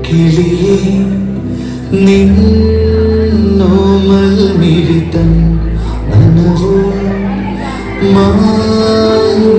കിളിയേ നിന്നോമൽ മിഴിതൻ നനവോ മാഞ്ഞു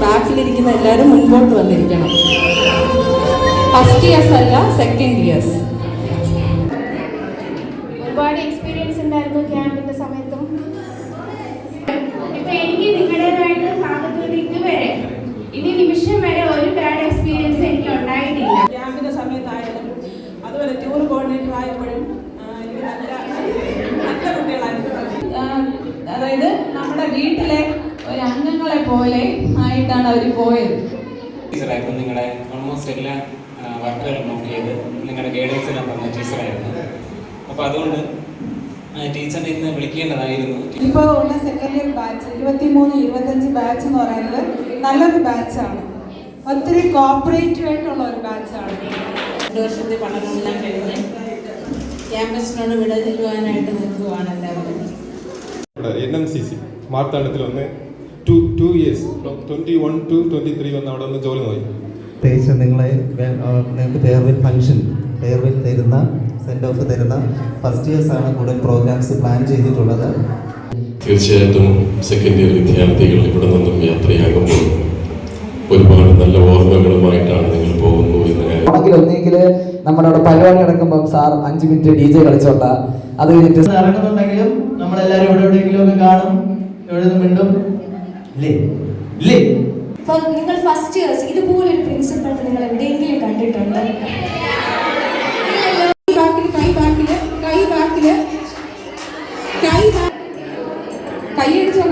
ബാക്കിലിരിക്കുന്ന എല്ലാവരും മുൻപോട്ട് വന്നിരിക്കണം. ഫസ്റ്റ് ഇയേഴ്സ് അല്ല, സെക്കൻഡ് ഇയേഴ്സ്. ഒരുപാട് എക്സ്പീരിയൻസ് ഉണ്ടായിരുന്നു ക്യാമ്പിന്റെ സമയത്തും. ഇപ്പൊ എനിക്ക് നിങ്ങളുടേതായിട്ട് ഭാഗത്തുനിന്ന് ഇതുവരെ ഇനി നിമിഷം വരെ ഒരു ബാഡ് എക്സ്പീരിയൻസ് എനിക്ക് ഉണ്ടായിട്ടില്ല. ക്യാമ്പിന്റെ സമയത്തായാലും അതുപോലെ ടൂർ കോർഡിനേറ്റർ ആയപ്പോഴും എനിക്ക് നല്ല കുട്ടികളായിരുന്നു. അതായത് നമ്മുടെ വീട്ടിലെ ഒരു അംഗങ്ങളെ പോലെ ആയിട്ടാണ് അവർ പോയത്. ടീച്ചറായിരുന്നു. നിങ്ങളുടെ ഓൾമോസ്റ്റ് എല്ലാ വർക്കുകളും നോക്കിയത് നിങ്ങളുടെ ഗൈഡൻസ് എല്ലാം തന്ന ടീച്ചറായിരുന്നു. അപ്പോൾ അതുകൊണ്ട് ടീച്ചറിനെ ഇന്ന് വിളിക്കേണ്ടതായിരുന്നു. ഇപ്പോൾ ഉള്ള സെക്കൻഡ് ഇയർ ബാച്ച് 23-25 ബാച്ച് എന്ന് പറയുന്നത് നല്ലൊരു ബാച്ചാണ്. ഒത്തിരി കോപ്പറേറ്റീവ് ആയിട്ടുള്ള ഒരു ബാച്ചാണ്. 2 വർഷത്തെ പഠനമെല്ലാം കഴിഞ്ഞ് ക്യാമ്പസിനോട് വിട ചെല്ലുവാനായിട്ട് നിൽക്കുവാണ് എല്ലാവരും. NMCC മാർത്താണ്ഡത്തിൽ വന്ന് 2 years 21 to 23 വന്ന് അവിടെ വന്ന് ജോലി നോക്കി. പ്രത്യേകിച്ച് നിങ്ങൾക്ക് ഫെയർവെൽ ഫംഗ്ഷൻ ഫെയർവെൽ തരുന്ന സെൻഡ് ഓഫ് തരുന്ന ഫസ്റ്റ് ഇയേഴ്സാണ് കൂടുതൽ പ്രോഗ്രാംസ് പ്ലാൻ ചെയ്തിട്ടുള്ളത്. തീർച്ചയായിട്ടും സെക്കൻഡ് ഇയർ വിദ്യാർത്ഥികൾ ഇവിടെ നിന്നും യാത്രയാകുമ്പോൾ ഒരുപാട് നല്ല ഓർമ്മകളുമായിട്ടാണ് നിങ്ങൾ പോകുന്നു എന്ന കാര്യം. ഒന്നെങ്കിൽ നമ്മുടെ അവിടെ പരിപാടി നടക്കുമ്പോൾ സാർ 5 മിനിറ്റ് DJ കളിച്ചോണ്ട, അത് കഴിഞ്ഞിട്ട് ഇറങ്ങുന്നുണ്ടെങ്കിലും നമ്മളെല്ലാവരും എവിടെയെങ്കിലും ഒക്കെ കാണും, എവിടെ നിന്ന് മിണ്ടും. നിങ്ങൾ ഫസ്റ്റ് ഇയേഴ്സ് ഇതുപോലൊരു പ്രിൻസിപ്പളിനെ നിങ്ങൾ എവിടെയെങ്കിലും കണ്ടിട്ടുണ്ടോ? കൈയടിച്ചോ